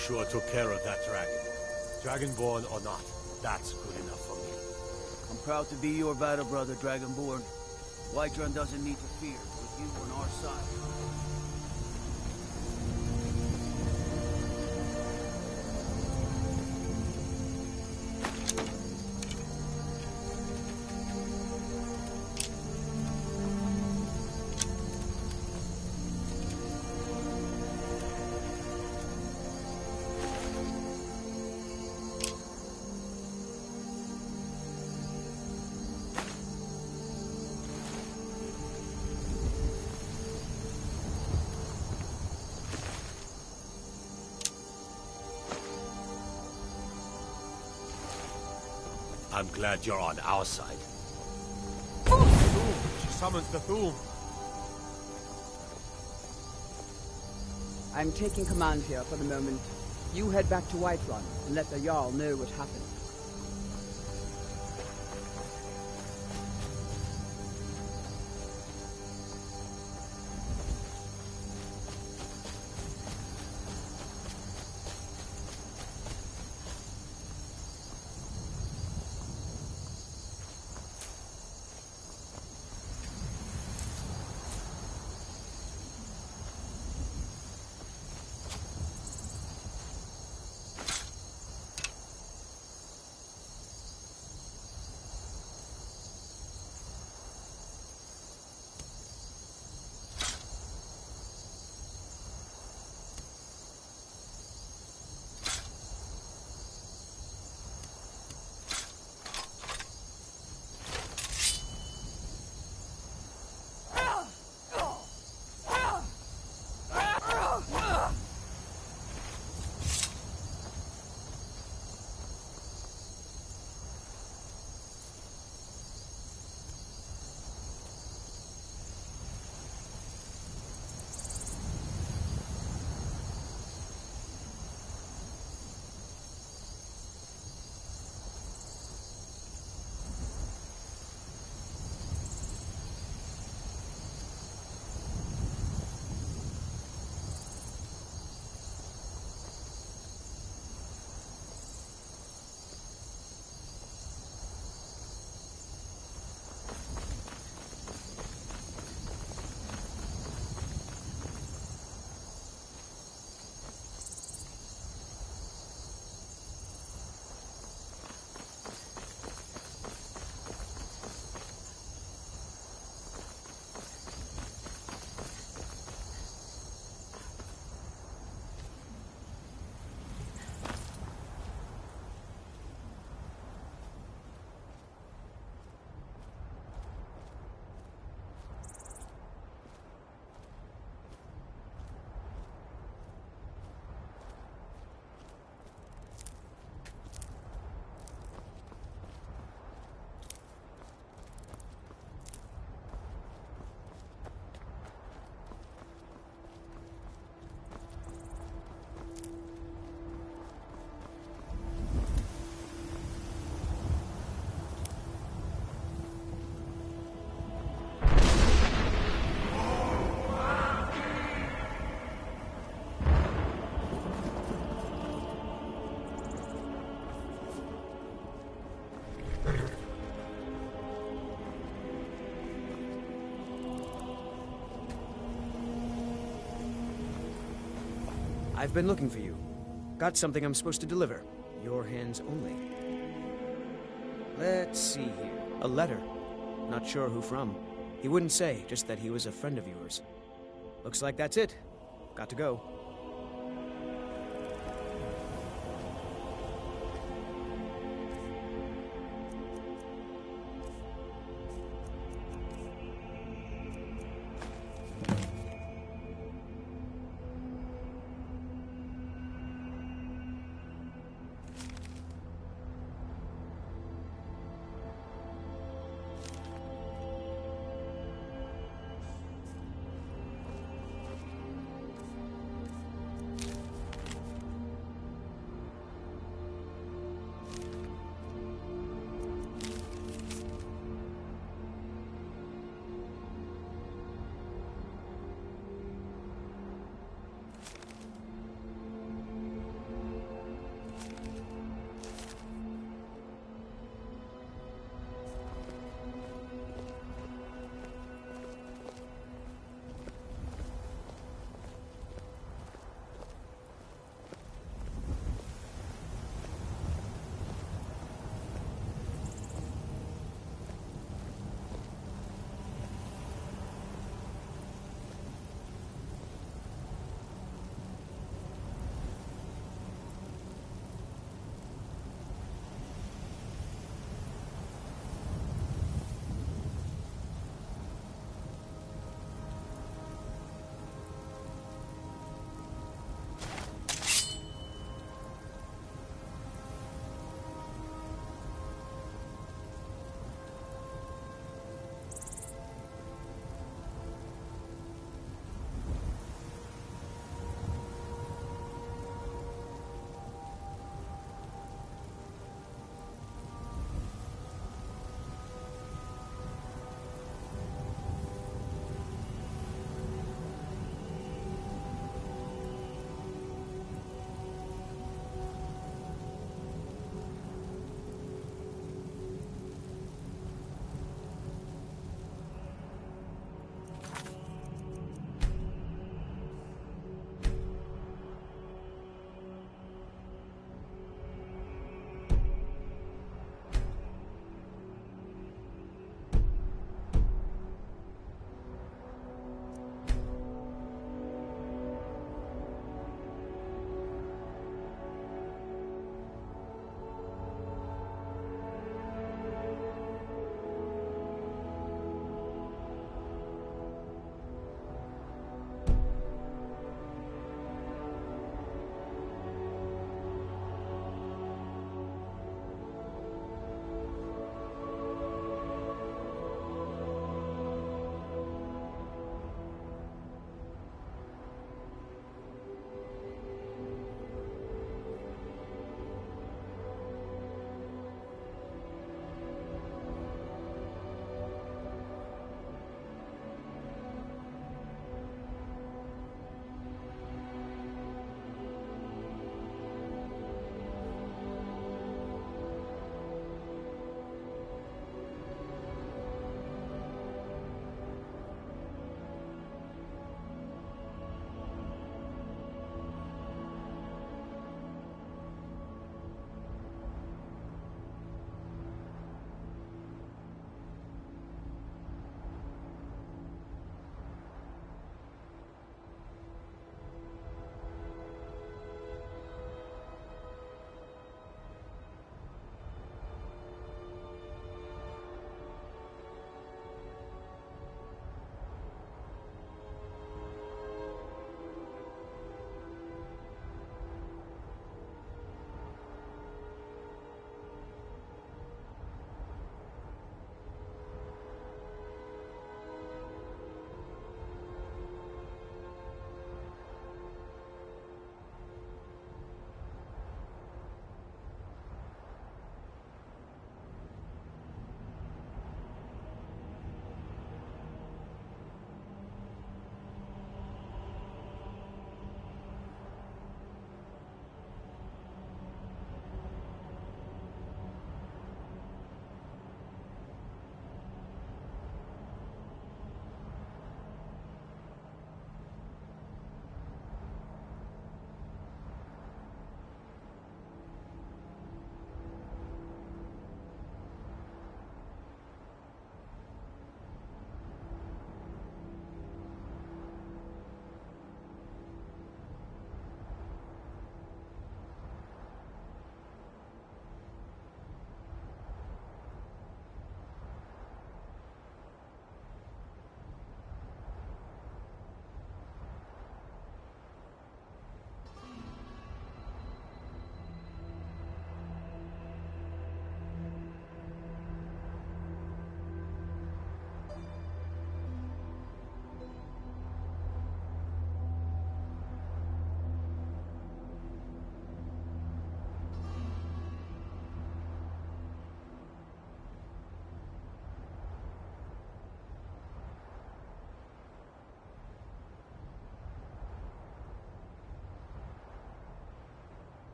Joshua took care of that dragon. Dragonborn or not, that's good enough for me. I'm proud to be your battle brother, Dragonborn. Whiterun doesn't need to fear, with you on our side. I'm glad you're on our side. She summons the Thum. I'm taking command here for the moment. You head back to Whiterun and let the Jarl know what happened. I've been looking for you. Got something I'm supposed to deliver. Your hands only. Let's see here. A letter. Not sure who from. He wouldn't say, just that he was a friend of yours. Looks like that's it. Got to go.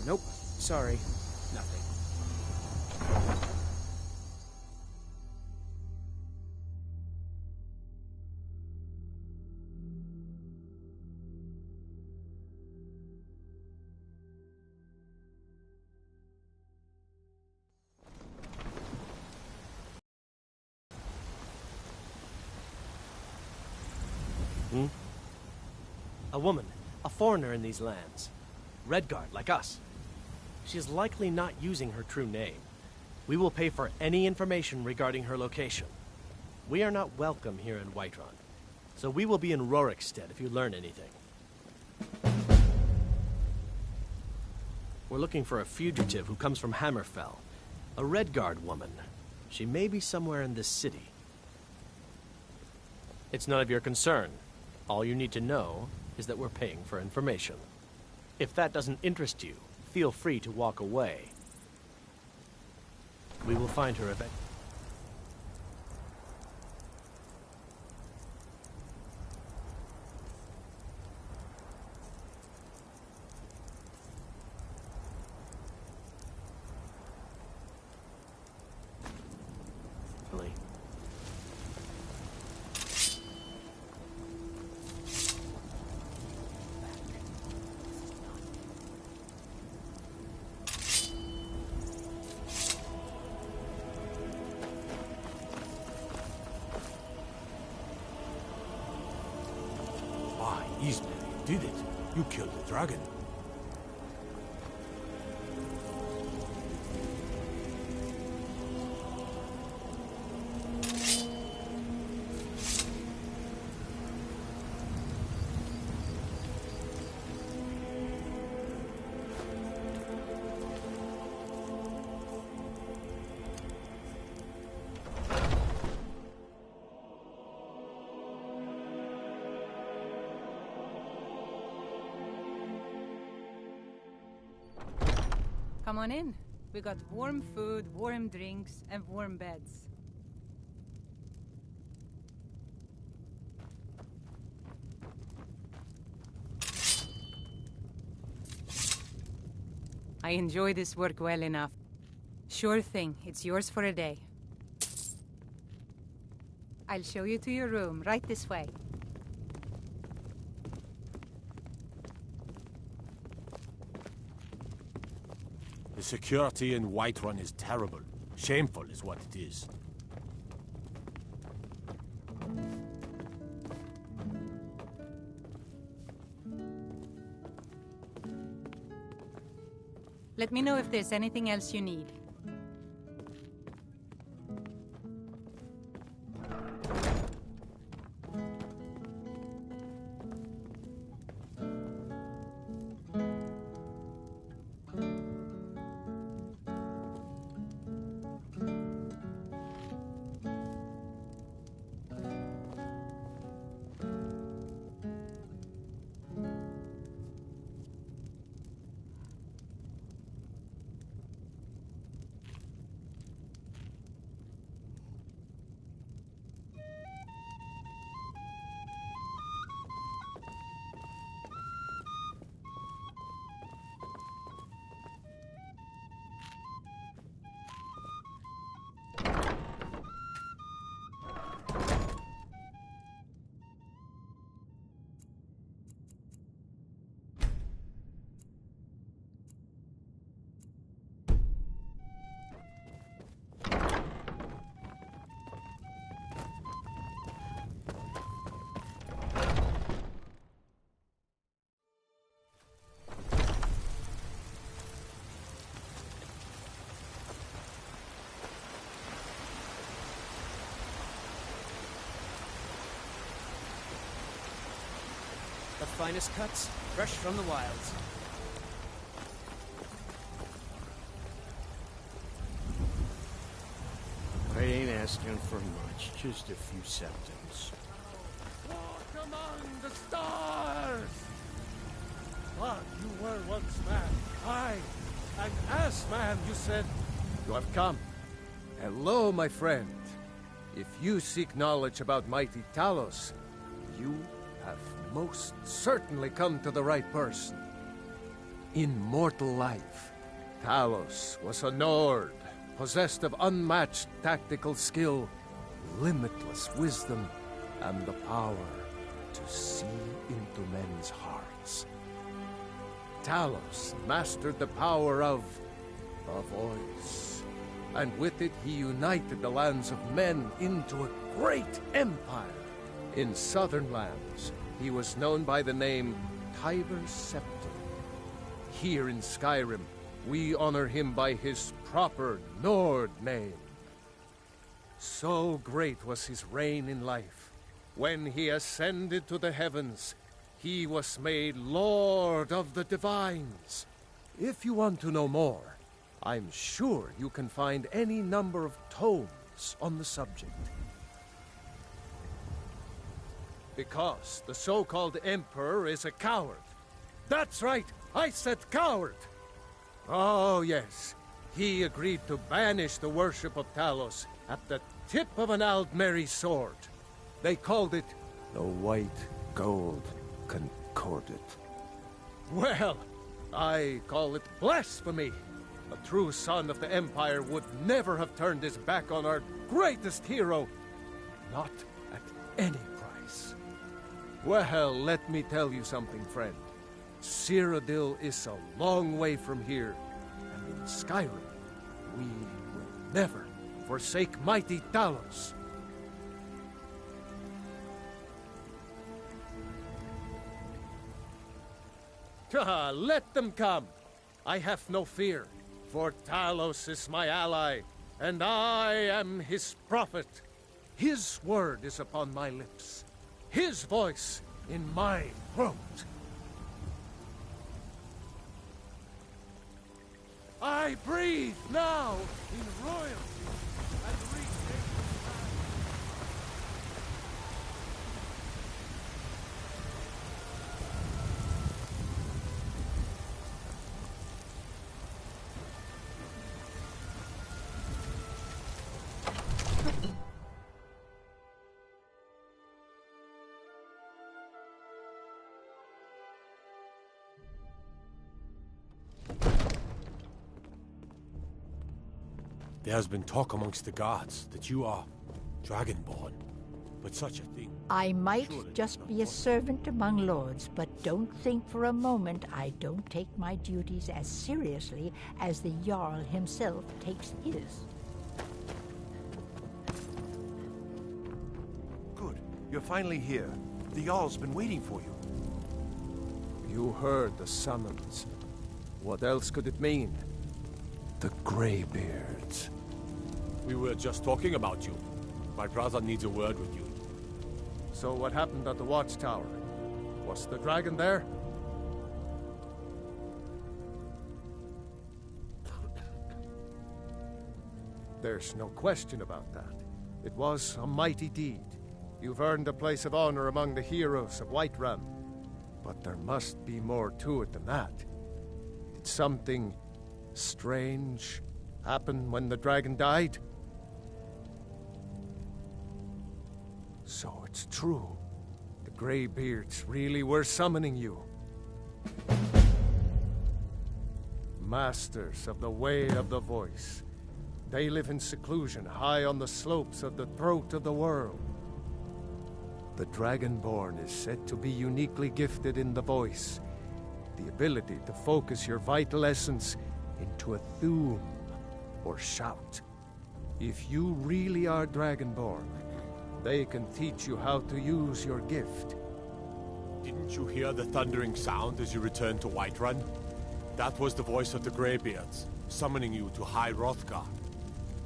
Nope. Sorry. Nothing. A woman, a foreigner in these lands. Redguard, like us. She is likely not using her true name. We will pay for any information regarding her location. We are not welcome here in Whiterun, so we will be in Rorikstead if you learn anything. We're looking for a fugitive who comes from Hammerfell. A Redguard woman. She may be somewhere in this city. It's none of your concern. All you need to know is that we're paying for information. If that doesn't interest you, feel free to walk away. We will find her eventually. Eastman, you did it. You killed the dragon. Come on in. We got warm food, warm drinks, and warm beds. I enjoy this work well enough. Sure thing, it's yours for a day. I'll show you to your room, right this way. The security in Whiterun is terrible. Shameful is what it is. Let me know if there's anything else you need. The finest cuts, fresh from the wilds. I ain't asking for much, just a few septims. Walk among the stars! But you were once man, aye, and as man you said, you have come. Hello, my friend. If you seek knowledge about mighty Talos, you have most certainly come to the right person. immortal life. Talos was a Nord, possessed of unmatched tactical skill, limitless wisdom, and the power to see into men's hearts. Talos mastered the power of the voice, and with it he united the lands of men into a great empire. In southern lands, he was known by the name Tiber Septim. Here in Skyrim, we honor him by his proper Nord name. So great was his reign in life. When he ascended to the heavens, he was made Lord of the Divines. If you want to know more, I'm sure you can find any number of tomes on the subject. Because the so-called Emperor is a coward. That's right, I said coward! Oh yes, he agreed to banish the worship of Talos at the tip of an Aldmeri sword. They called it the White Gold Concordat. Well, I call it blasphemy. A true son of the Empire would never have turned his back on our greatest hero. Not at any price. Well, let me tell you something, friend. Cyrodiil is a long way from here, and in Skyrim, we will never forsake mighty Talos. Let them come. I have no fear, for Talos is my ally, and I am his prophet. His word is upon my lips, his voice in my throat. I breathe now in royalty and reclaim There has been talk amongst the gods that you are Dragonborn, but such a thing. I might surely just not be a possible. servant among lords, but don't think for a moment I don't take my duties as seriously as the Jarl himself takes his. Good. You're finally here. The Jarl's been waiting for you. You heard the summons. What else could it mean? The Greybeards. We were just talking about you. My brother needs a word with you. So what happened at the watchtower? Was the dragon there? There's no question about that. It was a mighty deed. You've earned a place of honor among the heroes of Whiterun. But there must be more to it than that. Did something strange happen when the dragon died? So it's true. The Greybeards really were summoning you. Masters of the Way of the Voice. They live in seclusion high on the slopes of the throat of the world. The Dragonborn is said to be uniquely gifted in the voice, the ability to focus your vital essence into a thum, or shout. If you really are Dragonborn, they can teach you how to use your gift. Didn't you hear the thundering sound as you returned to Whiterun? That was the voice of the Greybeards, summoning you to High Hrothgar.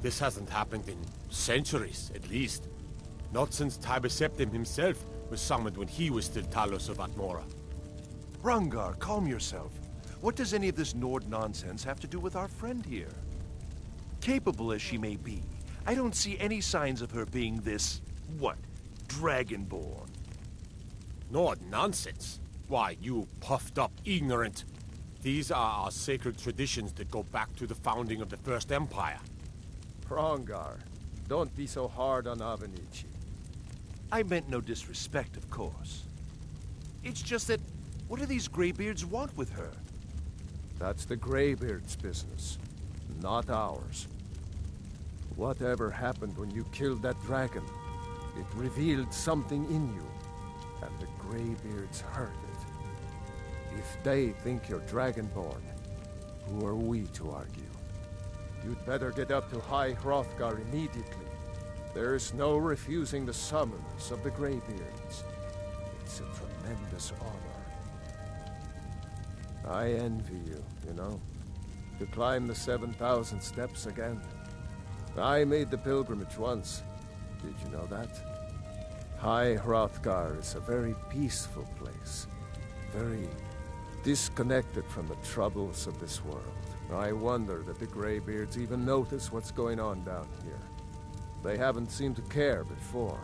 This hasn't happened in centuries, at least. Not since Tiber Septim himself was summoned when he was still Talos of Atmora. Hrongar, calm yourself. What does any of this Nord nonsense have to do with our friend here? Capable as she may be, I don't see any signs of her being this, what, Dragonborn. Nord nonsense? Why, you puffed up ignorant. These are our sacred traditions that go back to the founding of the First Empire. Hrongar, don't be so hard on Avenici. I meant no disrespect, of course. It's just that, what do these Greybeards want with her? That's the Greybeard's business, not ours. Whatever happened when you killed that dragon, it revealed something in you, and the Greybeards heard it. If they think you're Dragonborn, who are we to argue? You'd better get up to High Hrothgar immediately. There's no refusing the summons of the Greybeards. It's a tremendous honor. I envy you, you know, to climb the 7,000 steps again. I made the pilgrimage once. Did you know that? High Hrothgar is a very peaceful place. Very disconnected from the troubles of this world. I wonder that the Greybeards even notice what's going on down here. They haven't seemed to care before.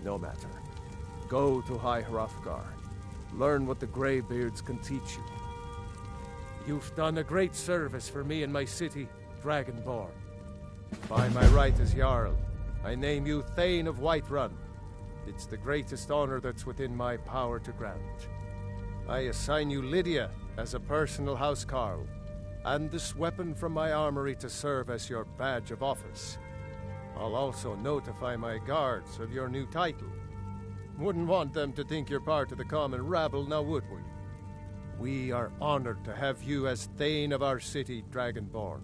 No matter. Go to High Hrothgar. Learn what the Greybeards can teach you. You've done a great service for me and my city, Dragonborn. By my right as Jarl, I name you Thane of Whiterun. It's the greatest honor that's within my power to grant. I assign you Lydia as a personal housecarl, and this weapon from my armory to serve as your badge of office. I'll also notify my guards of your new title. Wouldn't want them to think you're part of the common rabble, now would we? We are honored to have you as Thane of our city, Dragonborn.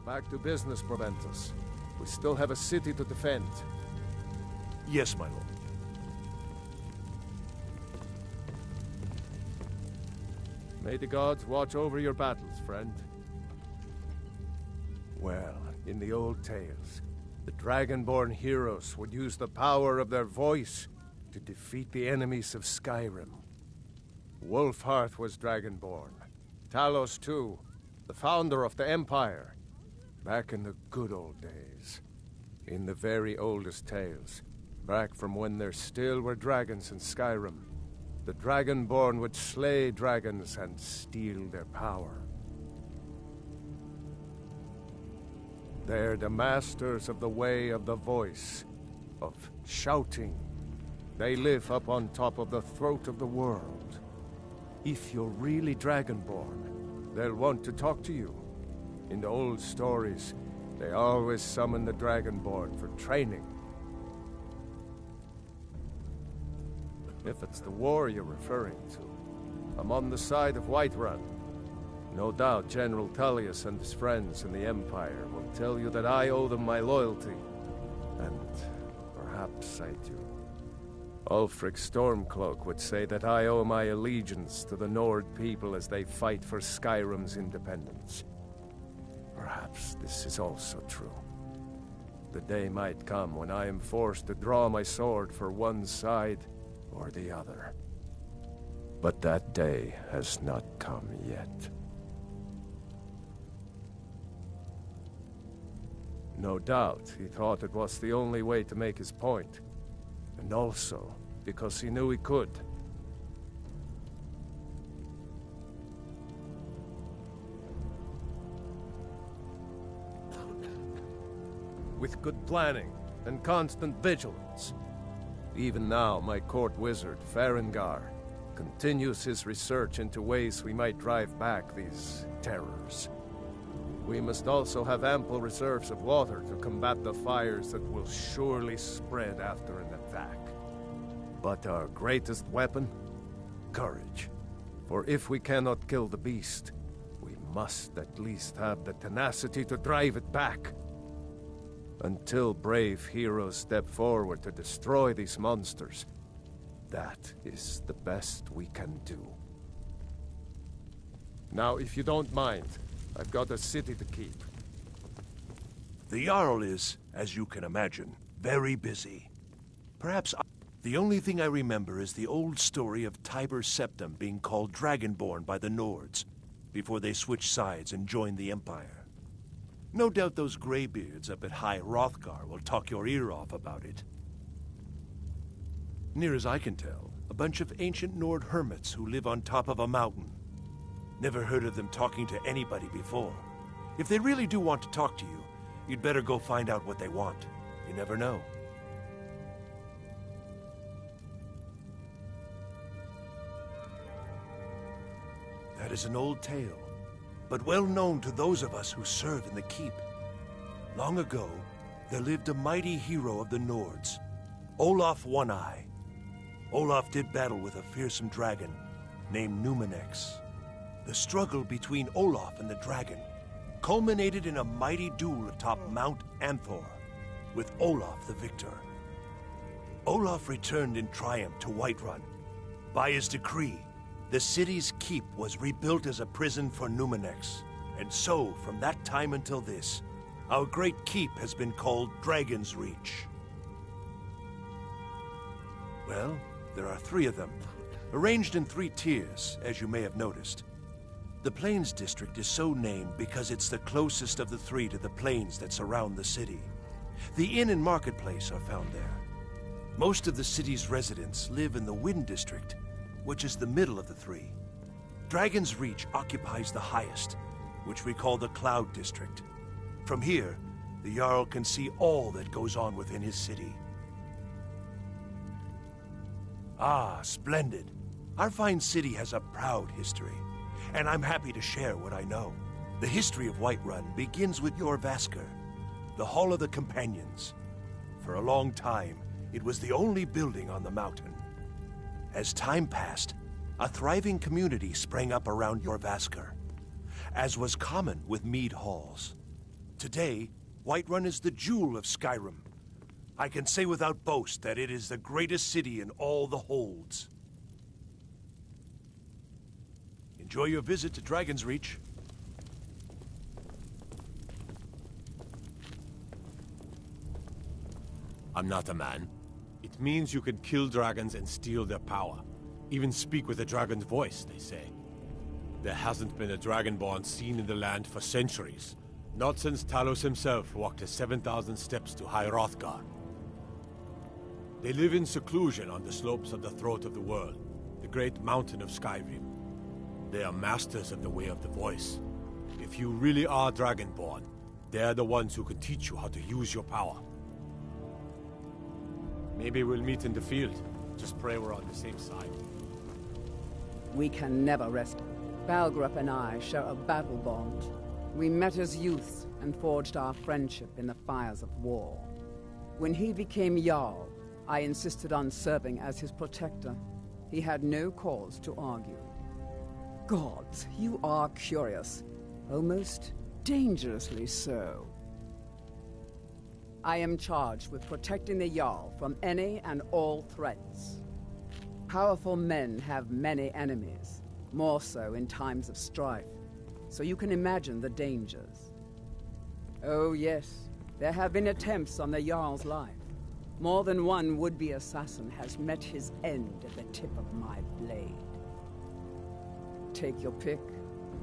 Back to business, Proventus. We still have a city to defend. Yes, my lord. May the gods watch over your battles, friend. Well, in the old tales, the Dragonborn heroes would use the power of their voice to defeat the enemies of Skyrim. Wolfhearth was Dragonborn. Talos, too, the founder of the Empire. Back in the good old days. In the very oldest tales, back from when there still were dragons in Skyrim, the Dragonborn would slay dragons and steal their power. They're the masters of the way of the voice, of shouting. They live up on top of the throat of the world. If you're really Dragonborn, they'll want to talk to you. In the old stories, they always summon the Dragonborn for training. If it's the war you're referring to, I'm on the side of Whiterun. No doubt General Tullius and his friends in the Empire will tell you that I owe them my loyalty. And perhaps I do. Ulfric Stormcloak would say that I owe my allegiance to the Nord people as they fight for Skyrim's independence. Perhaps this is also true. The day might come when I am forced to draw my sword for one side or the other. But that day has not come yet. No doubt he thought it was the only way to make his point. And also because he knew he could. With good planning and constant vigilance. Even now, my court wizard, Farengar, continues his research into ways we might drive back these terrors. We must also have ample reserves of water to combat the fires that will surely spread after an attack. But our greatest weapon? Courage. For if we cannot kill the beast, we must at least have the tenacity to drive it back. Until brave heroes step forward to destroy these monsters, that is the best we can do. Now, if you don't mind, I've got a city to keep. The Jarl is, as you can imagine, very busy. Perhaps the only thing I remember is the old story of Tiber Septim being called Dragonborn by the Nords, before they switched sides and joined the Empire. No doubt those Greybeards up at High Hrothgar will talk your ear off about it. Near as I can tell, a bunch of ancient Nord hermits who live on top of a mountain. Never heard of them talking to anybody before. If they really do want to talk to you, you'd better go find out what they want. You never know. That is an old tale, but well known to those of us who serve in the keep. Long ago, there lived a mighty hero of the Nords, Olaf One-Eye. Olaf did battle with a fearsome dragon named Numenex. The struggle between Olaf and the dragon culminated in a mighty duel atop Mount Anthor, with Olaf the victor. Olaf returned in triumph to Whiterun. By his decree, the city's keep was rebuilt as a prison for Numenex. And so, from that time until this, our great keep has been called Dragon's Reach. Well, there are 3 of them, arranged in 3 tiers, as you may have noticed. The Plains District is so named because it's the closest of the 3 to the plains that surround the city. The inn and marketplace are found there. Most of the city's residents live in the Wind District, which is the middle of the 3. Dragon's Reach occupies the highest, which we call the Cloud District. From here, the Jarl can see all that goes on within his city. Ah, splendid. Our fine city has a proud history, and I'm happy to share what I know. The history of Whiterun begins with Jorrvaskr, the Hall of the Companions. For a long time, it was the only building on the mountain. As time passed, a thriving community sprang up around Jorrvaskr, as was common with mead halls. Today, Whiterun is the jewel of Skyrim. I can say without boast that it is the greatest city in all the holds. Enjoy your visit to Dragon's Reach. I'm not a man. It means you can kill dragons and steal their power. Even speak with a dragon's voice, they say. There hasn't been a dragonborn seen in the land for centuries. Not since Talos himself walked his 7,000 steps to High Hrothgar. They live in seclusion on the slopes of the Throat of the World, the great mountain of Skyrim. They are masters of the way of the voice. If you really are dragonborn, they're the ones who can teach you how to use your power. Maybe we'll meet in the field. Just pray we're on the same side. We can never rest. Balgrup and I share a battle bond. We met as youths and forged our friendship in the fires of war. When he became Jarl, I insisted on serving as his protector. He had no cause to argue. Gods, you are curious. Almost dangerously so. I am charged with protecting the Jarl from any and all threats. Powerful men have many enemies, more so in times of strife, so you can imagine the dangers. Oh yes, there have been attempts on the Jarl's life. More than one would-be assassin has met his end at the tip of my blade. Take your pick.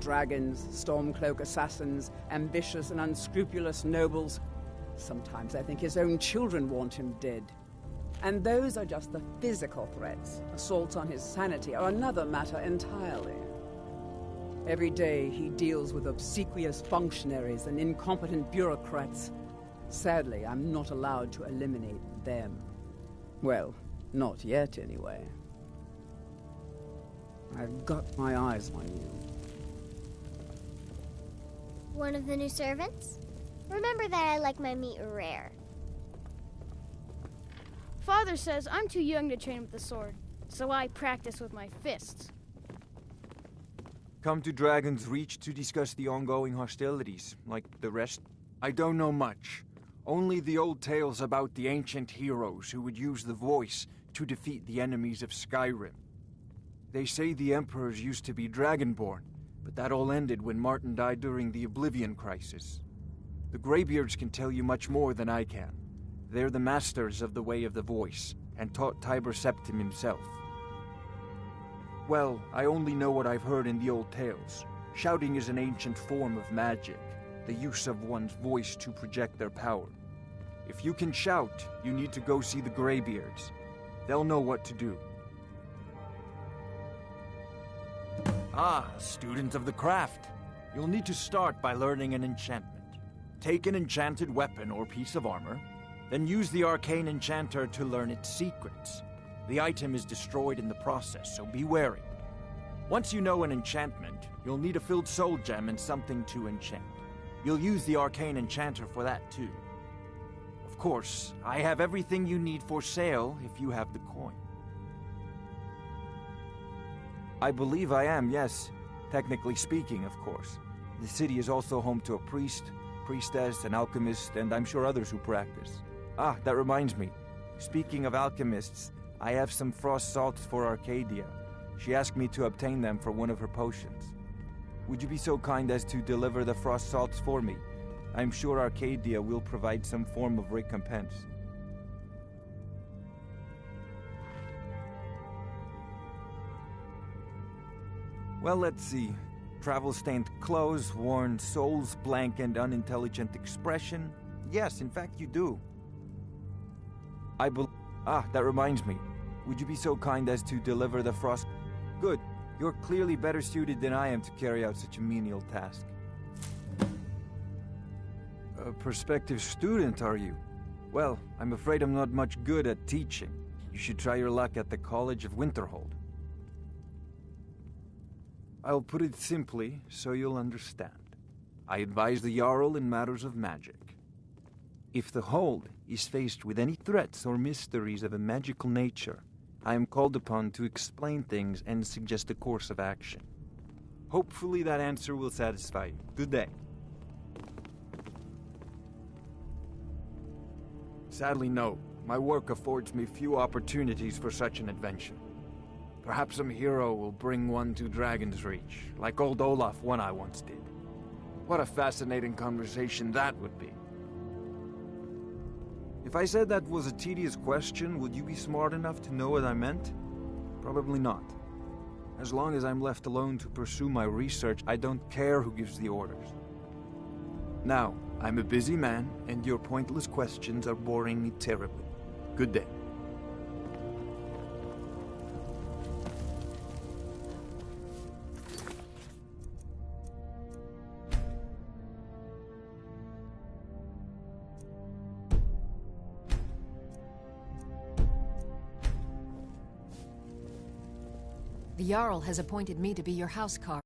Dragons, Stormcloak assassins, ambitious and unscrupulous nobles. Sometimes I think his own children want him dead. And those are just the physical threats. Assaults on his sanity are another matter entirely. Every day he deals with obsequious functionaries and incompetent bureaucrats. Sadly, I'm not allowed to eliminate them. Well, not yet anyway. I've got my eyes on you. One of the new servants? Remember that I like my meat rare. Father says I'm too young to train with the sword, so I practice with my fists. Come to Dragon's Reach to discuss the ongoing hostilities, like the rest? I don't know much. Only the old tales about the ancient heroes who would use the voice to defeat the enemies of Skyrim. They say the emperors used to be dragonborn, but that all ended when Martin died during the Oblivion Crisis. The Greybeards can tell you much more than I can. They're the masters of the way of the voice, and taught Tiber Septim himself. Well, I only know what I've heard in the old tales. Shouting is an ancient form of magic, the use of one's voice to project their power. If you can shout, you need to go see the Greybeards. They'll know what to do. Ah, student of the craft. You'll need to start by learning an enchantment. Take an enchanted weapon or piece of armor, then use the arcane enchanter to learn its secrets. The item is destroyed in the process, so be wary. Once you know an enchantment, you'll need a filled soul gem and something to enchant. You'll use the arcane enchanter for that too. Of course, I have everything you need for sale if you have the coin. I believe I am, yes. Technically speaking, of course. The city is also home to a priest, priestess, an alchemist, and I'm sure others who practice. Ah, that reminds me. Speaking of alchemists, I have some frost salts for Arcadia. She asked me to obtain them for one of her potions. Would you be so kind as to deliver the frost salts for me? I'm sure Arcadia will provide some form of recompense. Well, let's see. Travel-stained clothes, worn souls, blank and unintelligent expression. Yes, in fact you do. That reminds me. Would you be so kind as to deliver the frost... Good. You're clearly better suited than I am to carry out such a menial task. A prospective student, are you? Well, I'm afraid I'm not much good at teaching. You should try your luck at the College of Winterhold. I'll put it simply, so you'll understand. I advise the Jarl in matters of magic. If the Hold is faced with any threats or mysteries of a magical nature, I am called upon to explain things and suggest a course of action. Hopefully that answer will satisfy you. Good day. Sadly, no. My work affords me few opportunities for such an adventure. Perhaps some hero will bring one to Dragon's Reach, like old Olaf one I once did. What a fascinating conversation that would be. If I said that was a tedious question, would you be smart enough to know what I meant? Probably not. As long as I'm left alone to pursue my research, I don't care who gives the orders. Now, I'm a busy man, and your pointless questions are boring me terribly. Good day. The Jarl has appointed me to be your housecarl.